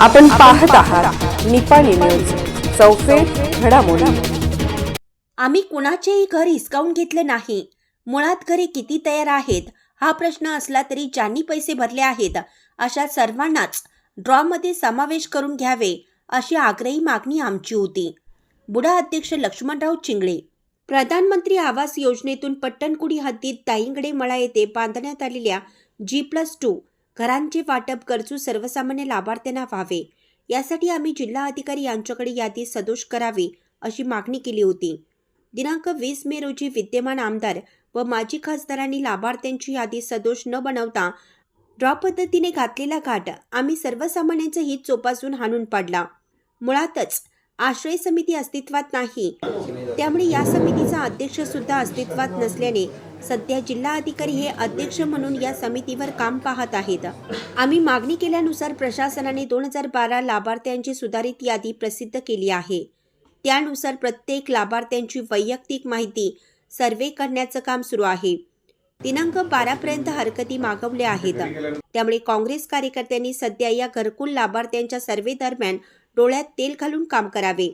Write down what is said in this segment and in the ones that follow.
आपण पाहत आहात निपाणी न्यूज, चौफेर घडामोडी। आम्ही कुणाचेही घर हिसकावून घेतले नाही। मुळात घरे किती तयार आहेत हा प्रश्न असला तरी ज्यांनी पैसे भरले आहेत अशा सर्वांनाच ड्रॉमध्ये समावेश करून घ्यावे अशी आग्रही मागणी आमची होती। बुडा अध्यक्ष लक्ष्मणराव चिंगळे। प्रधानमंत्री आवास योजनेतून पट्टणकुडी हद्दीत दाहिंगडे मळा येथे बांधण्यात आलेल्या G+2 घरांचे वाटप गरजू सर्वसामान्य लाभार्थ्यांना व्हावे, यासाठी आम्ही जिल्हा अधिकारी यांच्याकडे यादी सदोष करावी अशी मागणी केली होती। दिनांक 20 मे रोजी विद्यमान आमदार व माजी खासदारांनी लाभार्थ्यांची यादी सदोष न बनवता ड्रॉ पद्धतीने घातलेला घाट आम्ही सर्वसामान्यांचे हित चोपासून हाणून पाडला। मुळातच आश्रय समिती अस्तित्वात नाही, त्यामुळे या समितीचा अध्यक्ष सुद्धा अस्तित्वात नसल्याने सध्या जिल्हा अधिकारी हे अध्यक्ष म्हणून या समितीवर काम पाहत आहेत। आम्ही मागणी केल्यानुसार प्रशासनाने 2012 लाभार्थ्यांची सुधारित यादी प्रसिद्ध केली आहे। त्यानुसार प्रत्येक लाभार्थ्यांची वैयक्तिक माहिती सर्वे करण्याचं काम सुरू आहे। दिनांक 12 पर्यंत हरकती मागवल्या आहेत। त्यामुळे काँग्रेस कार्यकर्त्यांनी सध्या या घरकुल लाभार्थ्यांच्या सर्वे दरम्यान डोळ्यात तेल घालून काम करावे।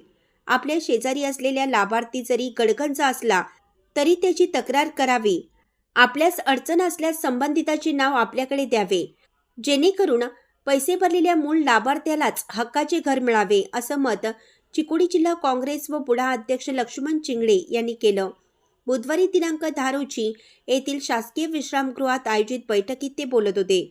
आपल्या शेजारी असलेल्या लाभार्थी जरी गडगंज असला तरी त्याची तक्रार करावी। आपल्यास अडचण असल्यास संबंधिताचे नाव आपल्याकडे द्यावे, जेणेकरून पैसे भरलेल्या मूळ लाभार्थ्यालाच हक्काचे घर मिळावे, असं मत चिकोडी जिल्हा काँग्रेस व बुडा अध्यक्ष लक्ष्मण चिंगळे यांनी केलं। बुधवारी दिनांक 10 रोजी येथील शासकीय विश्रामगृहात आयोजित बैठकीत ते बोलत होते।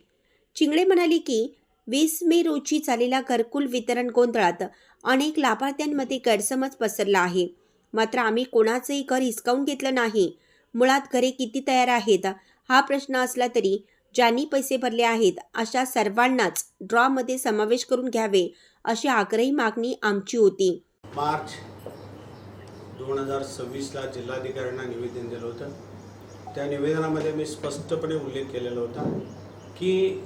चिंगळे म्हणाले की 20 मे रोजी झालेल्या घरकुल वितरण गोंधळात अनेक लाभार्थ्यांमध्ये गैरसमज पसरला आहे। मात्र आम्ही कोणाचेही घर हिसकावून घेतलं नाही। मुळात घरे किती तयार आहेत हा प्रश्न असला तरी ज्यांनी पैसे भरले आहेत अशा सर्वांनाच ड्रॉमध्ये समावेश करून घ्यावे अशी आग्रही मागणी आमची होती। मार्च 2026 ला जिल्हाधिकाऱ्यांना निवेदन दिलं होतं। त्या निवेदनामध्ये मी स्पष्टपणे उल्लेख केलेला होता की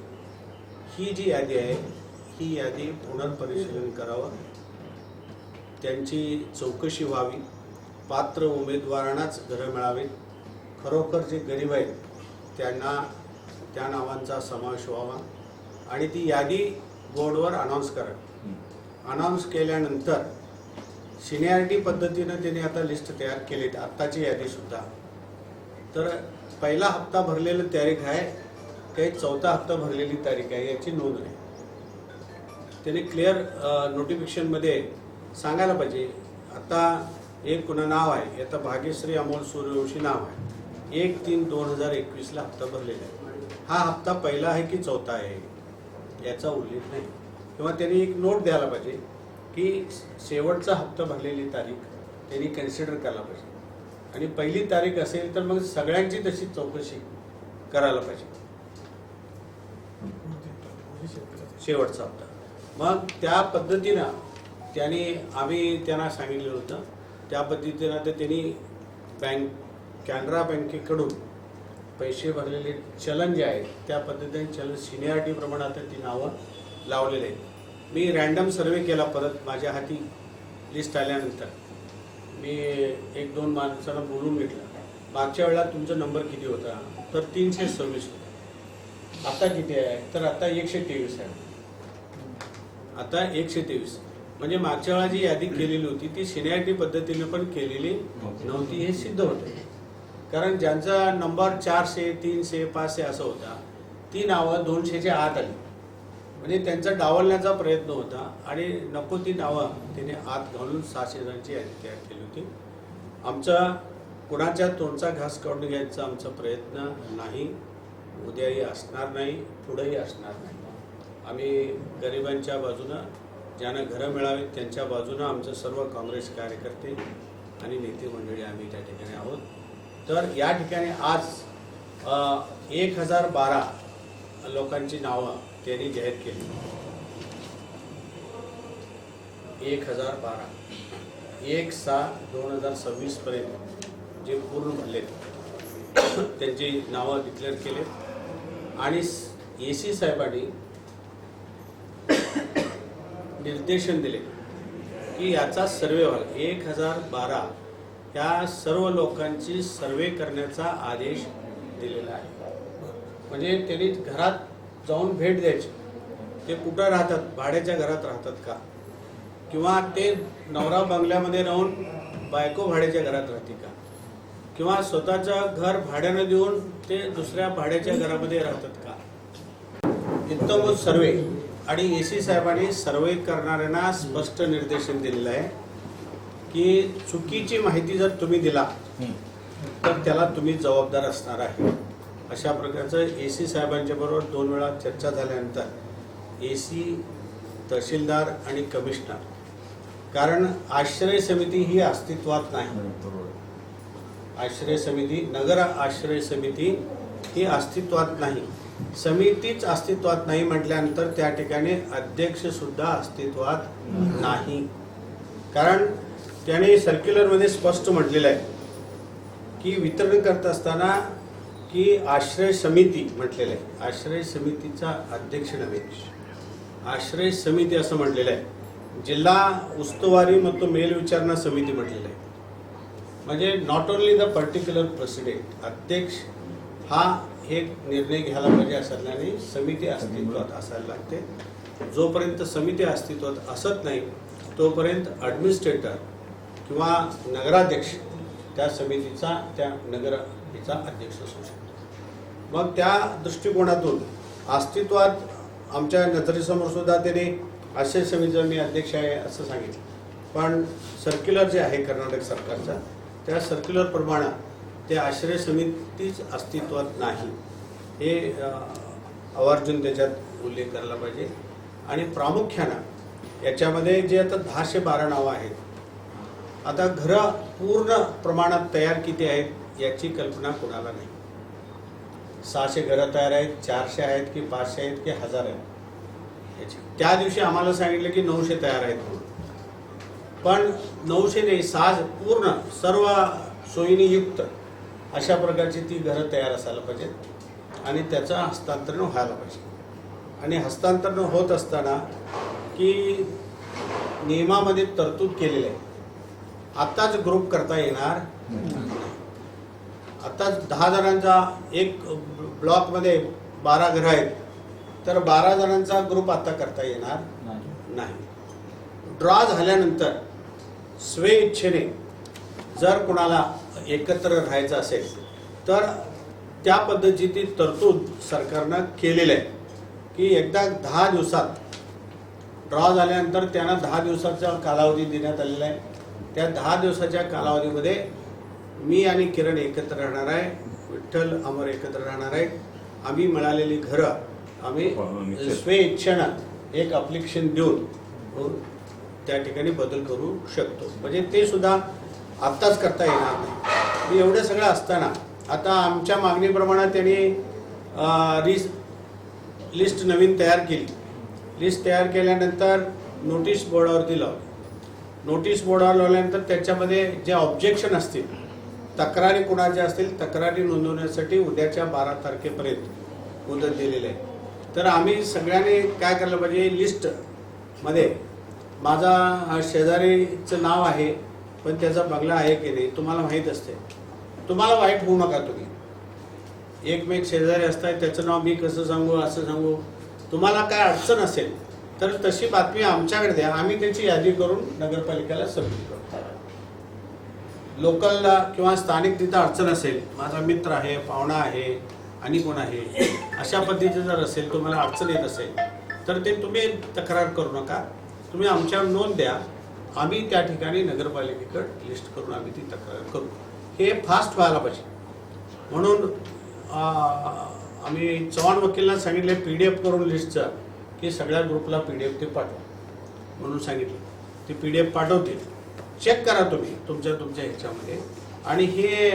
ही जी यादी आहे ही यादी पुनर्परिशीलन करावं, त्यांची चौकशी व्हावी, पात्र उमेदवारांनाच घरं मिळावीत, खरोखर जे गरीब आहेत त्यांना त्या नावांचा समावेश व्हावा आणि ती यादी बोर्डवर अनाऊन्स करावी। अनाऊन्स केल्यानंतर सिनियरिटी पद्धतीनं त्यांनी आता लिस्ट तयार केली, आत्ताची यादीसुद्धा। तर पहिला हप्ता भरलेली तारीख आहे, काही चौथा हप्ता भरलेली तारीख आहे याची नोंद नाही। त्यांनी क्लिअर नोटिफिकेशनमध्ये सांगायला पाहिजे। आता एक कुणा नाव आहे, आता भाग्यश्री अमोल सूर्यवंशी नाव आहे, 1/3/2021 ला हप्ता भरलेला आहे। हा हप्ता पहिला आहे की चौथा आहे याचा उल्लेख नाही, किंवा त्यांनी एक नोट द्यायला पाहिजे की शेवटचा हप्ता भरलेली तारीख त्यांनी कन्सिडर करायला पाहिजे आणि पहिली तारीख असेल तर मग सगळ्यांची तशी चौकशी करायला पाहिजे, शेवटचा हप्ता। मग त्या पद्धतीनं आम्ही त्यांना सांगितलं होतं, त्या पद्धतीनं तर त्यांनी कॅनरा बँकेकडून पैसे भरलेले चलन जे आहे त्या पद्धतीने चलन सिनियरिटीप्रमाणे आता ती नावं लावलेले आहेत। मी रँडम सर्वे केला, परत माझ्या हाती लिस्ट आल्यानंतर मी 1-2 माणसांना बोलून घेतलं, मागच्या वेळेला तुमचा नंबर किती होता, तर 326 होता, आता किती आहे, तर आता 123 आहे। आता 123 म्हणजे मागच्या वेळा जी यादी केलेली होती ती सिनियरिटी पद्धतीने पण केलेली नव्हती हे सिद्ध होते। कारण ज्यांचा नंबर 400, 300, 500 असं होता ती नावं 200च्या आत आली, म्हणजे त्यांचा डावलण्याचा प्रयत्न होता आणि नको ती नावं त्याने आत घालून 600 जणांची यादी तयार केली होती। आमचा कुणाच्या तोंडचा घास काढून घ्यायचा आमचा प्रयत्न नाही, उद्याही असणार नाही, पुढेही असणार नाही। आम्ही गरिबांच्या बाजूनं, ज्यांना घरं मिळावीत त्यांच्या बाजूनं आमचं सर्व काँग्रेस कार्यकर्ते आणि नेते मंडळी आम्ही त्या ठिकाणी आहोत। तर या ठिकाणी आज 1012 लोकांची नावं त्यांनी जाहीर केली, 1012 1/6/2026 पर्यंत जे पूर्ण भरले त्यांची नावं डिक्लेअर केले आणि AC साहेबांनी निर्देशन दिले की याचा सर्वे व्हावा। 1012 या सर्व लोकांची सर्वे करण्याचा आदेश दिलेला आहे, म्हणजे त्यांनी घरात जाऊन भेट द्यायची ते कुठं राहतात, भाड्याच्या घरात राहतात का, किंवा ते नवरा बंगल्यामध्ये राहून बायको भाड्याच्या घरात राहते का, किंवा स्वतःचं घर भाड्यानं देऊन ते दुसऱ्या भाड्याच्या घरामध्ये राहतात का. इत्थंभूत सर्वे आणि AC साहेबांनी सर्वे करणाऱ्यांना स्पष्ट निर्देशन दिलेलं आहे की चुकीची माहिती जर तुम्ही दिला तर त्याला तुम्ही जबाबदार असणार आहे. अशा प्रकारचं AC साहेबांच्या बरोबर 2 वेळा चर्चा झाल्यानंतर AC, तहसीलदार आणि कमिशनर, कारण आश्रय समिती ही अस्तित्वात नाही. आश्रय समिती, नगर आश्रय समिती ही अस्तित्वात नाही. समितीच अस्तित्वात नाही म्हटल्यानंतर त्या ठिकाणी अध्यक्ष सुद्धा अस्तित्वात नाही. कारण त्याने सर्क्युलरमध्ये स्पष्ट म्हटलेलं आहे की वितरण करत असताना की आश्रय समिती म्हटलेलं आहे. आश्रय समितीचा अध्यक्ष नव्हे, आश्रय समिती असं म्हटलेलं आहे. जिल्हा उस्तुवारी ಮತ್ತು ಮೇಲ್ವಿಚಾರಣಾ समिती म्हटलेलं आहे. म्हणजे not only the particular president, अध्यक्ष हा एक निर्णय घ्यायला पाहिजे असल्याने समिती अस्तित्वात असायला लागते. जोपर्यंत समिती अस्तित्वात असत नाही तोपर्यंत ॲडमिनिस्ट्रेटर किंवा नगराध्यक्ष त्या समितीचा, त्या नगराचा अध्यक्ष असू शकतो. मग त्या दृष्टिकोनातून अस्तित्वात आमच्या नजरेसमोर सुद्धा त्याने आश्रय समितीचा मी अध्यक्ष आहे असं सांगितलं. पण सर्क्युलर जे आहे कर्नाटक सरकारचा, त्या सर्क्युलरप्रमाणे ते आश्रय समितीच अस्तित्वात नाही हे आवर्जून त्याच्यात उल्लेख करायला पाहिजे. आणि प्रामुख्यानं याच्यामध्ये जे आता 1012 नावं आहेत, आता घरं पूर्ण प्रमाणात तयार किती आहेत याची कल्पना कोणाला नाही. 600 घरं तयार आहेत, 400 आहेत की 500 आहेत की 1000 आहेत याची. त्या दिवशी आम्हाला सांगितलं की 900 तयार आहेत म्हणून. पण 900 नाही, 6 पूर्ण सर्व सोयीनी युक्त अशा प्रकारची ती घरं तयार असायला पाहिजेत आणि त्याचं हस्तांतरण व्हायला पाहिजे. आणि हस्तांतरण होत असताना की नियमामध्ये तरतूद केलेली आहे. आत्ताच ग्रुप करता येणार, आत्ताच 10 जणांचा एक ब्लॉकमध्ये 12 घरं आहेत तर 12 जणांचा ग्रुप आता करता येणार नाही. ड्रॉ झाल्यानंतर स्वेच्छेने जर कोणाला एकत्र राहायचं असेल तर त्या पद्धतीची तरतूद सरकारनं केलेलं आहे की एकदा 10 दिवसात ड्रॉ झाल्यानंतर त्यांना 10 दिवसाचा कालावधी देण्यात आलेला आहे. त्या 10 दिवसाच्या कालावधीमध्ये मी आणि किरण एकत्र राहणार आहे, विठ्ठल अमर एकत्र राहणार आहे. आम्ही मिळालेली घरं आम्ही स्वेच्छेनं एक ॲप्लिकेशन देऊन त्या ठिकाणी बदल करू शकतो. म्हणजे ते सुद्धा आत्ताच करता येणार नाही. एवढं सगळं असताना आता आमच्या मागणीप्रमाणे त्यांनी लिस्ट नवीन तयार केली. लिस्ट तयार केल्यानंतर नोटीस बोर्डावरती लावली. नोटीस बोर्डावर लावल्यानंतर त्याच्यामध्ये जे ऑब्जेक्शन असतील, तक्रारी कोणाच्या असतील, तक्रारी नोंदवण्यासाठी उद्याच्या 12 तारखेपर्यंत मुदत दिलेली आहे. तर आम्ही सगळ्यांनी काय करायला पाहिजे, लिस्टमध्ये माझा शेजारीचं नाव आहे पण त्याचा बंगला आहे की नाही तुम्हाला माहीत असते. तुम्हाला वाईट होऊ नका. तुम्ही एकमेक शेजारी असताय, त्याचं नाव मी कसं सांगू, असं सांगू. तुम्हाला काय अडचण असेल तर तशी बातमी आमच्याकडे द्या, आम्ही त्याची यादी करून नगरपालिकेला सबमिट करतो. लोकलला किंवा स्थानिक तिथं अडचण असेल, माझा मित्र आहे, पाहुणा आहे आणि कोण आहे, अशा पद्धतीचं जर असेल, तुम्हाला अडचण येत असेल तर ते तुम्ही तक्रार करू नका, तुम्ही आमच्यावर नोंद द्या. आम्ही त्या ठिकाणी नगरपालिकेकडे लिस्ट करून आम्ही ती तक्रार करू. हे फास्ट व्हायला पाहिजे. म्हणून आम्ही चव्हाण वकीलला सांगितले PDF करून लिस्टचं की सगळ्या ग्रुपला PDF ते पाठवा म्हणून सांगितलं. ते PDF पाठवतील, चेक करा तुम्ही तुमच्या ह्याच्यामध्ये. आणि हे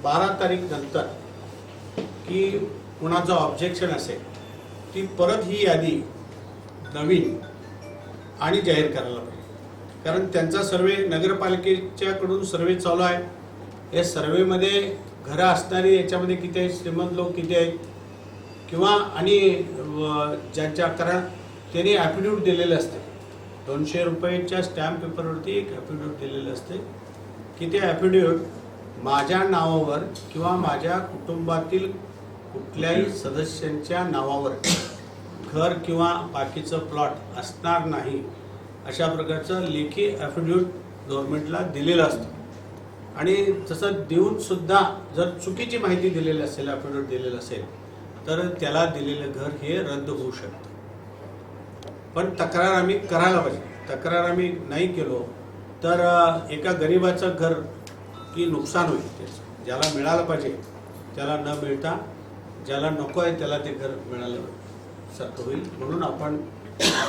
12 तारीख नंतर की कुणाचं ऑब्जेक्शन असेल ती परत ही यादी नवीन आणि जाहीर करायला पाहिजे. कारण त्यांचा सर्वे नगरपालिकेच्याकडून सर्वे चालू आहे. या सर्वेमध्ये घरं असणारी याच्यामध्ये किती आहेत, श्रीमंत लोक किती आहेत, किंवा आणि ज्यांच्या, कारण त्यांनी ॲफिडेविट दिलेलं असते 200 रुपयाच्या स्टॅम्प पेपरवरती एक ॲफिडेविट दिलेलं असते की ते ॲफिडेविट माझ्या नावावर किंवा माझ्या कुटुंबातील कुठल्याही सदस्यांच्या नावावर घर किंवा बाकीचं प्लॉट असणार नाही अशा प्रकारचं लेखी ॲफिडेविट गव्हर्नमेंटला दिलेलं असतं आणि तसं देऊन सुद्धा जर चुकीची माहिती दिलेली असेल, ॲफिडेविट दिलेलं असेल तर त्याला दिलेलं घर हे रद्द होऊ शकतं. पण तक्रार आम्ही करायला पाहिजे. तक्रार आम्ही नाही केलो तर एका गरिबाचं घर की नुकसान होईल. त्याचं ज्याला मिळालं पाहिजे त्याला न मिळता ज्याला नको आहे त्याला ते घर मिळाल्यासारखं होईल. म्हणून आपण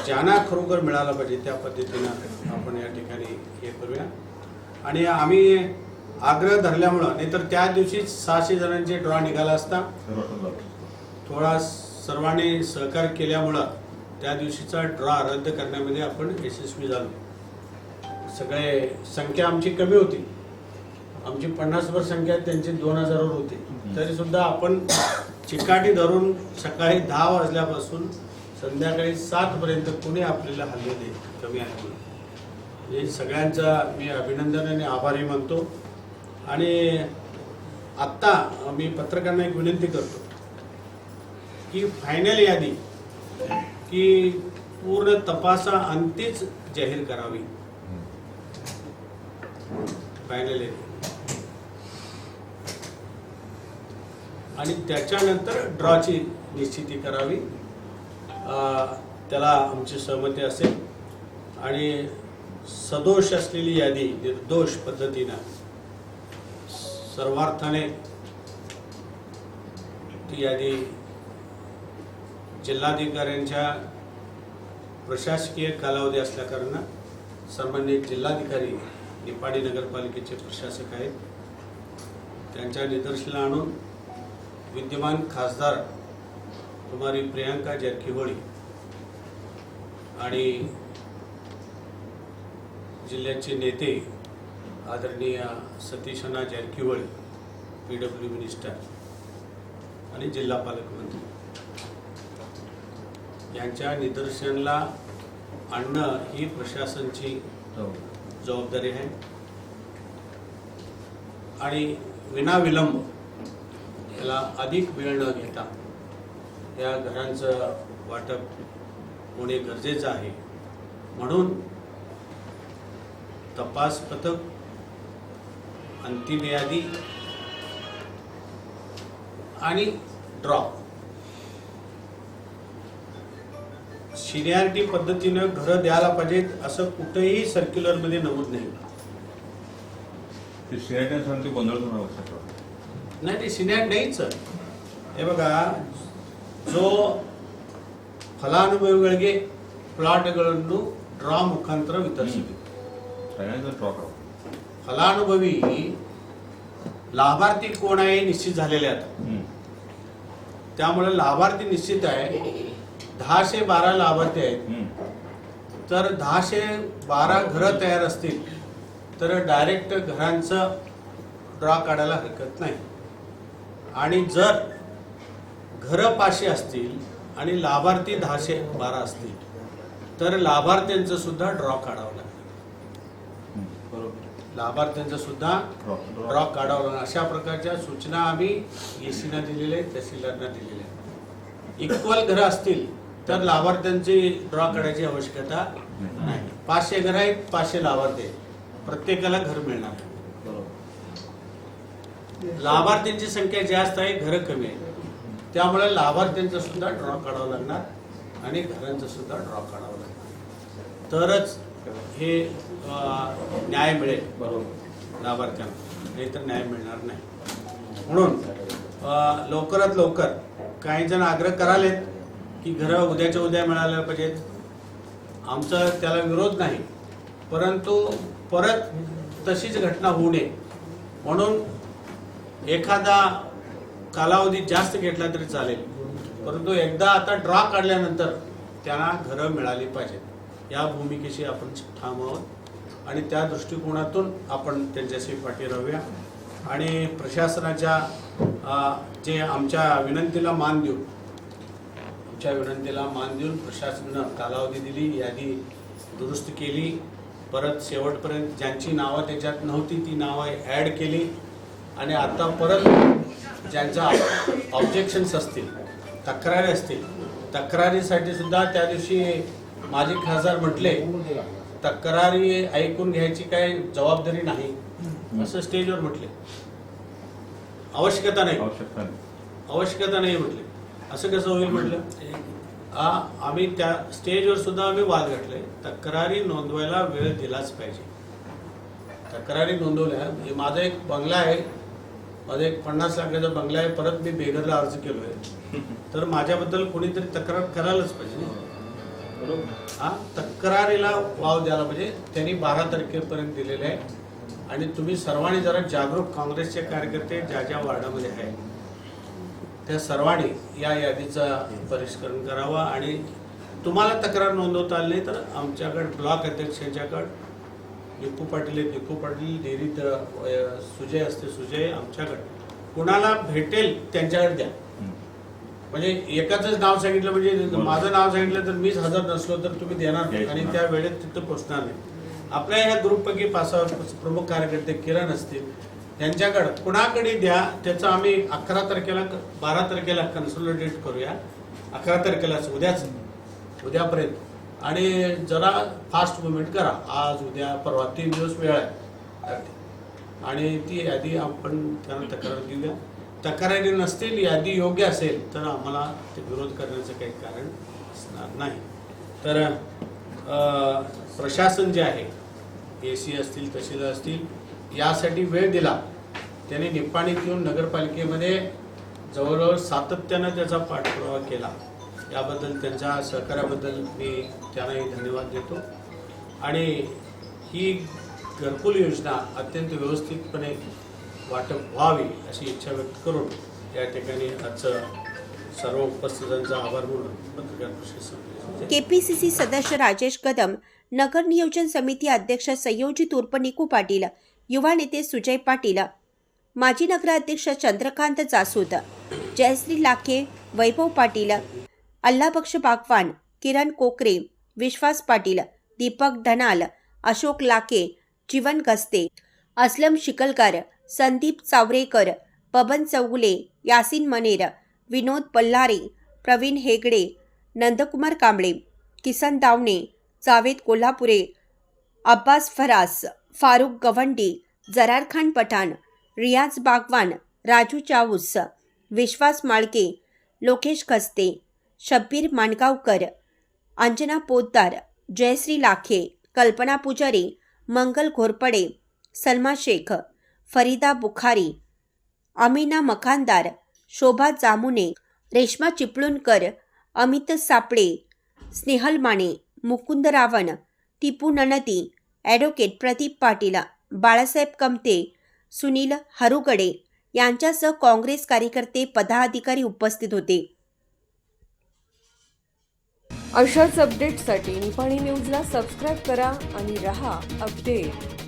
ज्यांना खरोखर मिळालं पाहिजे त्या पद्धतीनं आपण या ठिकाणी हे करूया. आणि आम्ही आग्रह धरल्यामुळं, नाहीतर त्या दिवशी 600 जणांचे ड्रॉ निघाला असता. थोडा सर्वांनी सहकार केल्यामुळं त्या दिवशीचा ड्रॉ रद्द करण्यामध्ये आपण यशस्वी झालो. सगळे संख्या आमची कमी होती. आमची 50वर संख्या त्यांची 2000वर होती. तरी सुद्धा आपण चिकाटी धरून सकाळी 10 वाजल्यापासून संध्याकाळी 7 पर्यंत कोणी आपल्याला हल्ले नाही, कमी आहे. म्हणजे सगळ्यांचा मी अभिनंदन आणि आभारी मानतो. आणि आत्ता मी पत्रकारांना एक विनंती करतो की फायनल यादी की पूर्ण तपासा अंतीच जाहीर करावी. फायनल यादी आणि त्याच्यानंतर ड्रॉची निश्चिती करावी. त्याला आमची सहमती असेल. आणि सदोष असलेली यादी निर्दोष पद्धतीनं सर्वार्थाने ती यादी जिल्हाधिकाऱ्यांच्या प्रशासकीय कालावधी असल्याकारणानं संबंधित जिल्हाधिकारी निपाणी नगरपालिकेचे प्रशासक आहेत त्यांच्या निदर्शनाला आणून विद्यमान खासदार कुमारी प्रियांका जारकिहोळी आणि जिल्ह्याचे नेते आदरणीय सतीशना जारकिहोळी PW मिनिस्टर आणि जिल्हा पालकमंत्री यांच्या निदर्शनाला आणणं ही प्रशासनाची जबाबदारी आहे. आणि विनाविलंब याला अधिक वेळ न घेता या घरांचं वाटप होणे गरजेचं आहे. म्हणून तपास पथक, अंतिम यादी आणि ड्रॉ सिनियरिटी पद्धतीनं घरं द्यायला पाहिजेत असं कुठेही सर्क्युलरमध्ये नमूद नाही. नाही, ते सिनियर नाहीच. हे ಬಗಾ जो ಫಲಾನುಭವಿಗಳಿಗೆ ಪ್ಲಾಟ್ಗಳನ್ನು ಡ್ರಾ ಮುಖಾಂತರ ವಿತರಿಸಬೇಕು. फलानुभवी लाभार्थी कोण आहे निश्चित झालेले आहेत. त्यामुळे लाभार्थी निश्चित आहे. 1012 लाभार्थी आहेत. तर 1012 घरं तयार असतील तर डायरेक्ट घरांचं ड्रॉ काढायला हरकत नाही. आणि जर घरं 500 असतील आणि लाभार्थी 1012 असतील तर लाभार्थ्यांचं सुद्धा ड्रॉ काढावं लागेल. लाभार्थ्यांचं सुद्धा ड्रॉ काढावं लागेल. अशा प्रकारच्या सूचना आम्ही एसीना दिलेल्या आहेत, तहसीलदारांना दिलेल्या आहेत. इक्वल घरं असतील तर लाभार्थ्यांची ड्रॉ काढायची आवश्यकता नाही. 500 घरं आहेत, 500 लाभार्थी आहेत, प्रत्येकाला घर मिळणार. लाभार्थ्यांची संख्या जास्त आहे, घरं कमी आहे. त्यामुळे लाभार्थ्यांचा सुद्धा ड्रॉ काढावं लागणार आणि घरांचा सुद्धा ड्रॉ काढावं लागणार. तरच हे न्याय मिळेल लाभार्थ्यांना, नाही तर न्याय मिळणार नाही. म्हणून लवकरात लवकर काही जण आग्रह करालेत की घरं उद्याच्या उद्या मिळायला पाहिजेत. आमचा त्याला विरोध नाही, परंतु परत तशीच घटना होऊ नये म्हणून एखादा कालावधी जास्त घेतला तरी चालेल, परंतु एकदा आता ड्रॉ काढल्यानंतर त्यांना घरं मिळाली पाहिजेत. या भूमिकेशी आपण ठाम आहोत आणि त्या दृष्टिकोनातून आपण त्यांच्याशी पाठी राहूया. आणि प्रशासनाच्या जे आमच्या विनंतीला मान देऊन प्रशासनानं कालावधी दिली, यादी दुरुस्त केली, परत शेवटपर्यंत ज्यांची नावं त्याच्यात नव्हती ती नावं ॲड केली आणि आता परत ज्यांच्या ऑब्जेक्शन्स असतील तक्रारी असतील, तक्रारीसाठी सुद्धा त्या दिवशी माजी खासदार म्हटले तक्रारी ऐकून घ्यायची काही जबाबदारी नाही असं स्टेजवर म्हटले. आवश्यकता नाही म्हटले. असं कसं होईल म्हटलं. आम्ही त्या स्टेजवर सुद्धा आम्ही वाद घातले. तक्रारी नोंदवायला वेळ दिलाच पाहिजे. तक्रारी नोंदवल्या. माझा एक बंगला आहे, माझा एक 50 लाखाचा बंगला आहे, परत मी बेघरला अर्ज केलोय, तर माझ्याबद्दल कोणीतरी तक्रार करायलाच पाहिजे. तक्रारीला वाव द्यायला पाहिजे. त्यांनी 12 तारखेपर्यंत दिलेले आहे आणि तुम्ही सर्वांनी जरा जागरूक, काँग्रेसचे कार्यकर्ते ज्या ज्या वार्डामध्ये आहेत त्या सर्वांनी या यादीचं परिष्करण करावं. आणि तुम्हाला तक्रार नोंदवता आली नाही तर आमच्याकडे ब्लॉक अध्यक्षांच्याकडे निकू पाटील आहेत, निकू पाटील, डेअरीत सुजय असते, सुजय, आमच्याकडे कुणाला भेटेल त्यांच्याकडे द्या. म्हणजे एकाच नाव सांगितलं, म्हणजे माझं नाव सांगितलं तर मीच हजर नसलो तर तुम्ही देणार नाही आणि त्या वेळेत तिथं पोचणार नाही. आपल्या ह्या ग्रुपपैकी 5 प्रमुख कार्यकर्ते किरण असतील, त्यांच्याकडं कुणाकडे द्या. त्याचं आम्ही 11 तारखेला 12 तारखेला कन्सोलिडेट करूया. 11 तारखेलाच उद्यापर्यंत. आणि जरा फास्ट मुवमेंट करा. आज, उद्या, परवा 3 दिवस वेळ आहे आणि ती यादी आपण त्यांना तक्रार देऊया. तक्रारी नसतील, यादी योग्य असेल तर आम्हाला ते विरोध करण्याचं काही कारण असणार नाही. तर प्रशासन जे आहे, AC असतील, तहसीलदार असतील, यासाठी वेळ दिला. त्यांनी निपाणीत येऊन नगरपालिकेमध्ये जवळजवळ सातत्यानं त्याचा पाठपुरावा केला. याबद्दल, त्यांच्या सहकार्याबद्दल मी त्यांनाही धन्यवाद देतो. आणि ही घरकुल योजना अत्यंत व्यवस्थितपणे वाटप व्हावी अशी इच्छा व्यक्त करून या ठिकाणी आजचं सर्व उपस्थितांचा आभार म्हणून पत्रकार परिषद संपली. KPCC सदस्य राजेश कदम, नगर नियोजन समिती अध्यक्ष संयोजित उर्फ निकू पाटील, युवा नेते सुजय पाटील, माजी नगराध्यक्ष चंद्रकांत जासूद, जयश्री लाखे, वैभव पाटील, अल्लाबक्ष बागवान, किरण कोकरे, विश्वास पाटील, दीपक धनाल, अशोक लाखे, जीवन गस्ते, असलम शिकलकर, संदीप चावरेकर, बबन चौगुले, यासिन मनेर, विनोद पल्लारे, प्रवीण हेगडे, नंदकुमार कांबळे, किसन दावणे, जावेद कोल्हापुरे, अब्बास फरास, फारुख गवंडी, जरार खान पठाण, रियाज बागवान, राजू चाऊस, विश्वास माळके, लोकेश खस्ते, शब्बीर माणगावकर, अंजना पोद्दार, जयश्री लाखे, कल्पना पुजारी, मंगल घोरपडे, सलमा शेख, फरीदा बुखारी, अमीना मखानदार, शोभा जामुने, रेश्मा चिपळूणकर, अमित सापळे, स्नेहल माने, मुकुंद रावण, टिपू ननती, ॲडव्होकेट प्रदीप पाटील, बाळासाहेब कमते, सुनील हरुगडे यांच्यासह काँग्रेस कार्यकर्ते, पदाधिकारी उपस्थित होते. अशाच अपडेट्ससाठी निपाणी न्यूजला सबस्क्राईब करा आणि रहा अपडेट.